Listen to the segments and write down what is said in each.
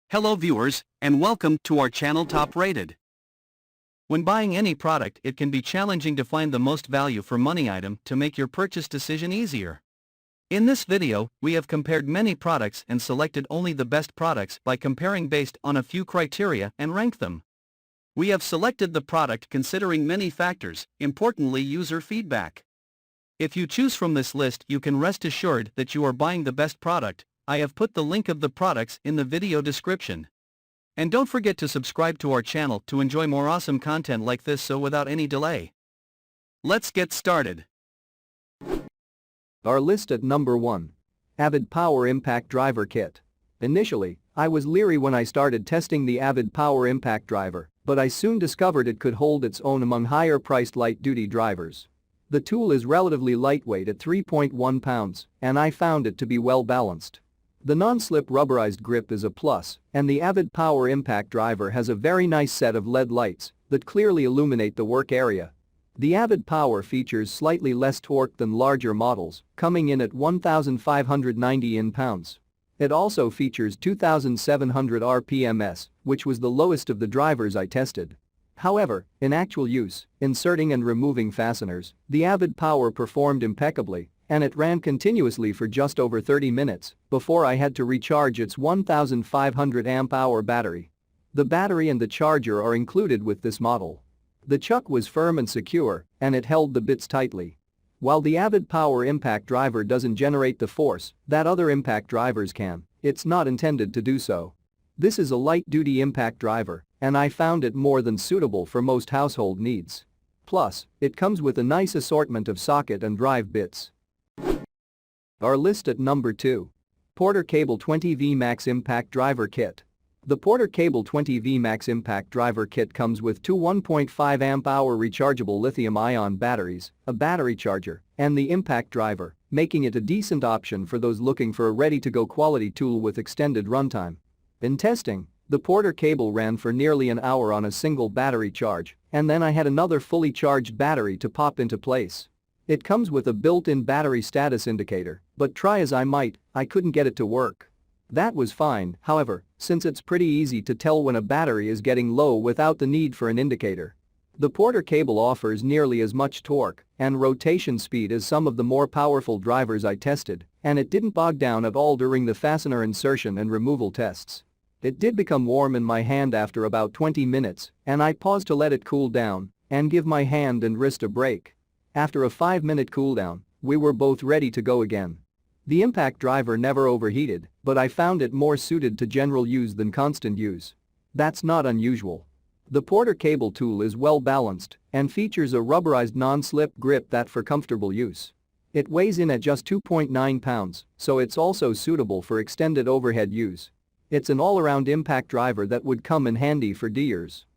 Hello viewers, and welcome to our channel Top Rated. When buying any product, it can be challenging to find the most value for money item to make your purchase decision easier. In this video, we have compared many products and selected only the best products by comparing based on a few criteria and ranked them. We have selected the product considering many factors, importantly user feedback. If you choose from this list, you can rest assured that you are buying the best product. I have put the link of the products in the video description. And don't forget to subscribe to our channel to enjoy more awesome content like this. So without any delay, let's get started. Our list at number 1. AVID Power Impact Driver Kit. Initially, I was leery when I started testing the AVID Power Impact Driver, but I soon discovered it could hold its own among higher-priced light-duty drivers. The tool is relatively lightweight at 3.1 pounds, and I found it to be well balanced. The non-slip rubberized grip is a plus, and the AVID Power Impact Driver has a very nice set of LED lights that clearly illuminate the work area. The AVID Power features slightly less torque than larger models, coming in at 1,590 N-pounds. It also features 2,700 RPMs, which was the lowest of the drivers I tested. However, in actual use, inserting and removing fasteners, the AVID Power performed impeccably, and it ran continuously for just over 30 minutes before I had to recharge its 1,500 amp-hour battery. The battery and the charger are included with this model. The chuck was firm and secure, and it held the bits tightly. While the AVID Power Impact Driver doesn't generate the force that other impact drivers can, it's not intended to do so. This is a light-duty impact driver, and I found it more than suitable for most household needs. Plus, it comes with a nice assortment of socket and drive bits. Our list at number 2. Porter Cable 20V Max Impact Driver Kit. The Porter Cable 20V Max Impact Driver Kit comes with two 1.5 amp-hour rechargeable lithium-ion batteries, a battery charger, and the impact driver, making it a decent option for those looking for a ready-to-go quality tool with extended runtime. In testing, the Porter cable ran for nearly an hour on a single battery charge, and then I had another fully charged battery to pop into place. It comes with a built-in battery status indicator, but try as I might, I couldn't get it to work. That was fine, however, since it's pretty easy to tell when a battery is getting low without the need for an indicator. The Porter cable offers nearly as much torque and rotation speed as some of the more powerful drivers I tested, and it didn't bog down at all during the fastener insertion and removal tests. It did become warm in my hand after about 20 minutes, and I paused to let it cool down and give my hand and wrist a break. After a 5-minute cooldown, we were both ready to go again. The impact driver never overheated, but I found it more suited to general use than constant use. That's not unusual. The Porter cable tool is well balanced and features a rubberized non-slip grip that for comfortable use. It weighs in at just 2.9 pounds, so it's also suitable for extended overhead use. It's an all-around impact driver that would come in handy for DEers.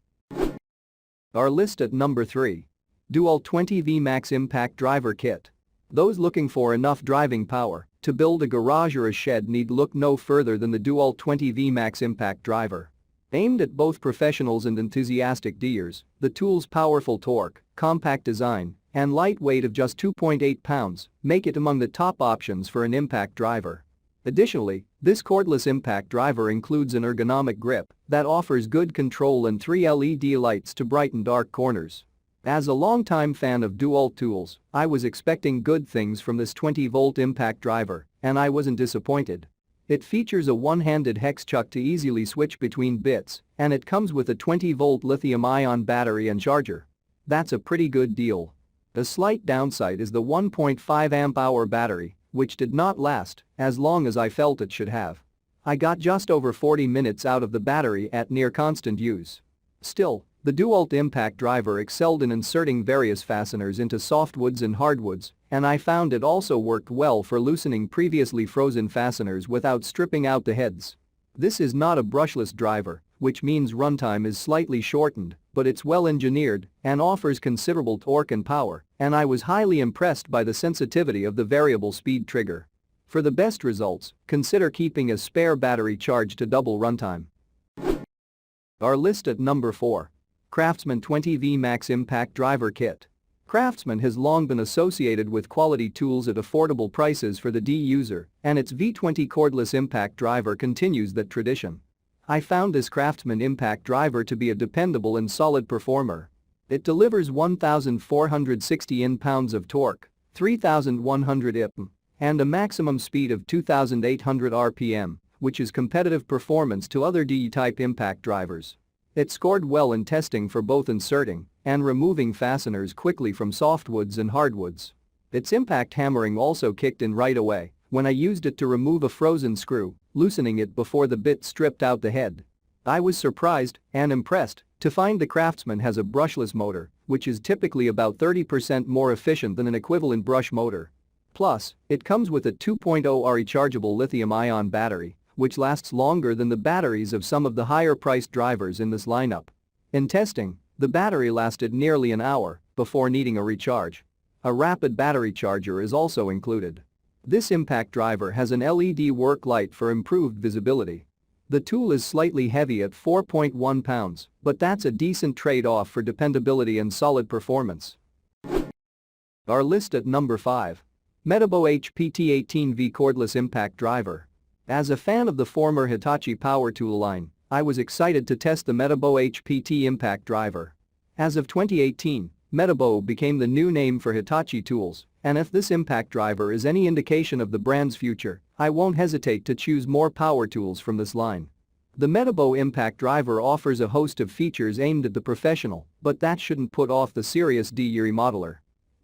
Our list at number 3. DEWALT 20V Max Impact Driver Kit. Those looking for enough driving power to build a garage or a shed need look no further than the DEWALT 20V Max Impact Driver. Aimed at both professionals and enthusiastic DEers, the tool's powerful torque, compact design, and light weight of just 2.8 pounds make it among the top options for an impact driver. Additionally, this cordless impact driver includes an ergonomic grip that offers good control and 3 LED lights to brighten dark corners. As a longtime fan of DEWALT tools, I was expecting good things from this 20-volt impact driver, and I wasn't disappointed. It features a one-handed hex chuck to easily switch between bits, and it comes with a 20-volt lithium-ion battery and charger. That's a pretty good deal. A slight downside is the 1.5 amp-hour battery, which did not last as long as I felt it should have. I got just over 40 minutes out of the battery at near constant use. Still, the DEWALT impact driver excelled in inserting various fasteners into softwoods and hardwoods, and I found it also worked well for loosening previously frozen fasteners without stripping out the heads. This is not a brushless driver, which means runtime is slightly shortened, but it's well engineered and offers considerable torque and power, and I was highly impressed by the sensitivity of the variable speed trigger. For the best results, consider keeping a spare battery charged to double runtime. Our list at number 4. CRAFTSMAN 20V Max Impact Driver Kit. CRAFTSMAN has long been associated with quality tools at affordable prices for the D user, and its V20 cordless impact driver continues that tradition. I found this CRAFTSMAN impact driver to be a dependable and solid performer. It delivers 1,460 N-pounds of torque, 3,100 Ipm, and a maximum speed of 2,800 RPM, which is competitive performance to other DE-type impact drivers. It scored well in testing for both inserting and removing fasteners quickly from softwoods and hardwoods. Its impact hammering also kicked in right away when I used it to remove a frozen screw, loosening it before the bit stripped out the head. I was surprised and impressed to find the CRAFTSMAN has a brushless motor, which is typically about 30% more efficient than an equivalent brush motor. Plus, it comes with a 2.0 rechargeable lithium-ion battery, which lasts longer than the batteries of some of the higher-priced drivers in this lineup. In testing, the battery lasted nearly an hour before needing a recharge. A rapid battery charger is also included. This impact driver has an LED work light for improved visibility. The tool is slightly heavy at 4.1 pounds, but that's a decent trade-off for dependability and solid performance. Our list at number 5. Metabo HPT18V Cordless Impact Driver. As a fan of the former Hitachi power tool line, I was excited to test the Metabo HPT impact driver. As of 2018, Metabo became the new name for Hitachi tools, and if this impact driver is any indication of the brand's future, I won't hesitate to choose more power tools from this line. The Metabo impact driver offers a host of features aimed at the professional, but that shouldn't put off the serious DE remodeler.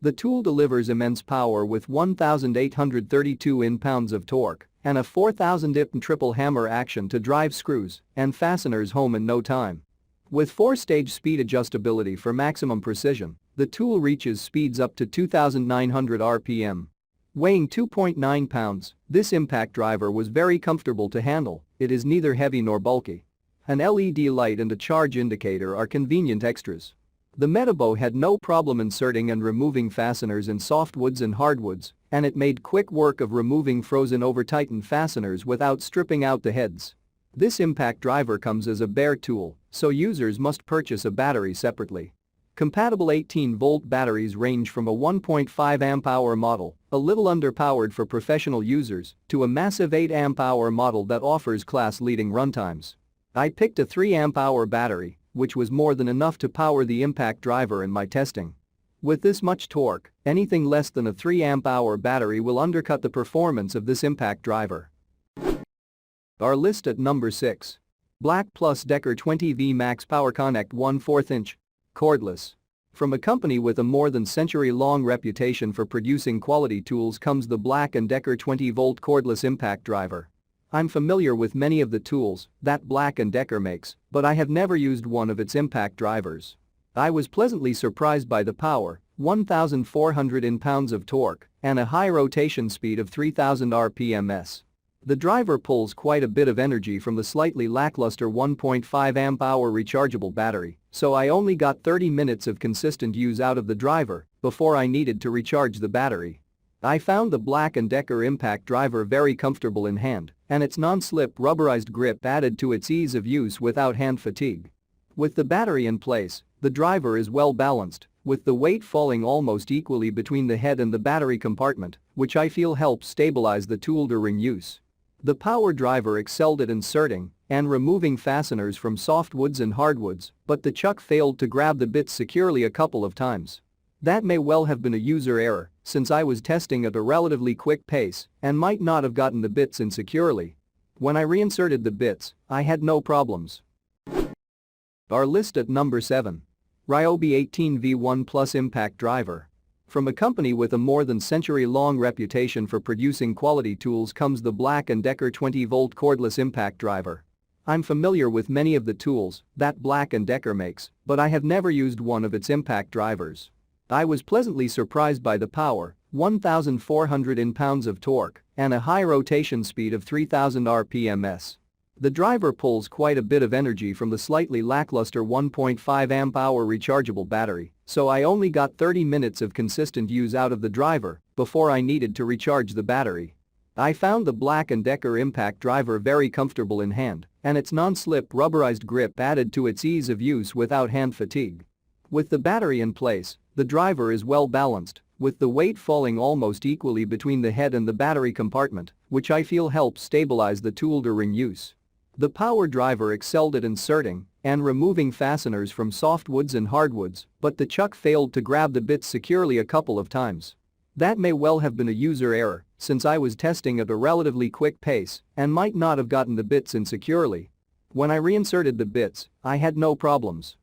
The tool delivers immense power with 1,832 N-pounds of torque and a 4,000 Ipm triple hammer action to drive screws and fasteners home in no time. With 4-stage speed adjustability for maximum precision, the tool reaches speeds up to 2,900 RPM. Weighing 2.9 pounds, this impact driver was very comfortable to handle. It is neither heavy nor bulky. An LED light and a charge indicator are convenient extras. The Metabo had no problem inserting and removing fasteners in softwoods and hardwoods, and it made quick work of removing frozen over-tightened fasteners without stripping out the heads. This impact driver comes as a bare tool, so users must purchase a battery separately. Compatible 18-volt batteries range from a 1.5 amp-hour model, a little underpowered for professional users, to a massive 8 amp-hour model that offers class-leading runtimes. I picked a 3 amp-hour battery, which was more than enough to power the impact driver in my testing. With this much torque, anything less than a 3 amp-hour battery will undercut the performance of this impact driver. Our list at number 6. BLACK+DECKER 20V Max POWERCONNECT 1/4 inch. Cordless. From a company with a more than century-long reputation for producing quality tools comes the BLACK+DECKER 20-volt cordless impact driver. I'm familiar with many of the tools that BLACK+DECKER makes, but I have never used one of its impact drivers. I was pleasantly surprised by the power, 1,400 N-pounds of torque, and a high rotation speed of 3,000 RPMs. The driver pulls quite a bit of energy from the slightly lackluster 1.5 amp-hour rechargeable battery, so I only got 30 minutes of consistent use out of the driver before I needed to recharge the battery. I found the BLACK+DECKER impact driver very comfortable in hand, and its non-slip rubberized grip added to its ease of use without hand fatigue. With the battery in place, the driver is well balanced, with the weight falling almost equally between the head and the battery compartment, which I feel helps stabilize the tool during use. The power driver excelled at inserting and removing fasteners from softwoods and hardwoods, but the chuck failed to grab the bits securely a couple of times. That may well have been a user error, since I was testing at a relatively quick pace and might not have gotten the bits in securely. When I reinserted the bits, I had no problems. Our list at number 7. Ryobi 18V1 Plus Impact Driver. From a company with a more than century-long reputation for producing quality tools comes the BLACK+DECKER 20-volt cordless impact driver. I'm familiar with many of the tools that BLACK+DECKER makes, but I have never used one of its impact drivers. I was pleasantly surprised by the power, 1,400 N-pounds of torque, and a high rotation speed of 3,000 RPMs. The driver pulls quite a bit of energy from the slightly lackluster 1.5 amp-hour rechargeable battery, so I only got 30 minutes of consistent use out of the driver before I needed to recharge the battery. I found the BLACK+DECKER impact driver very comfortable in hand, and its non-slip rubberized grip added to its ease of use without hand fatigue. With the battery in place, the driver is well balanced, with the weight falling almost equally between the head and the battery compartment, which I feel helps stabilize the tool during use. The power driver excelled at inserting and removing fasteners from softwoods and hardwoods, but the chuck failed to grab the bits securely a couple of times. That may well have been a user error, since I was testing at a relatively quick pace and might not have gotten the bits in securely. When I reinserted the bits, I had no problems.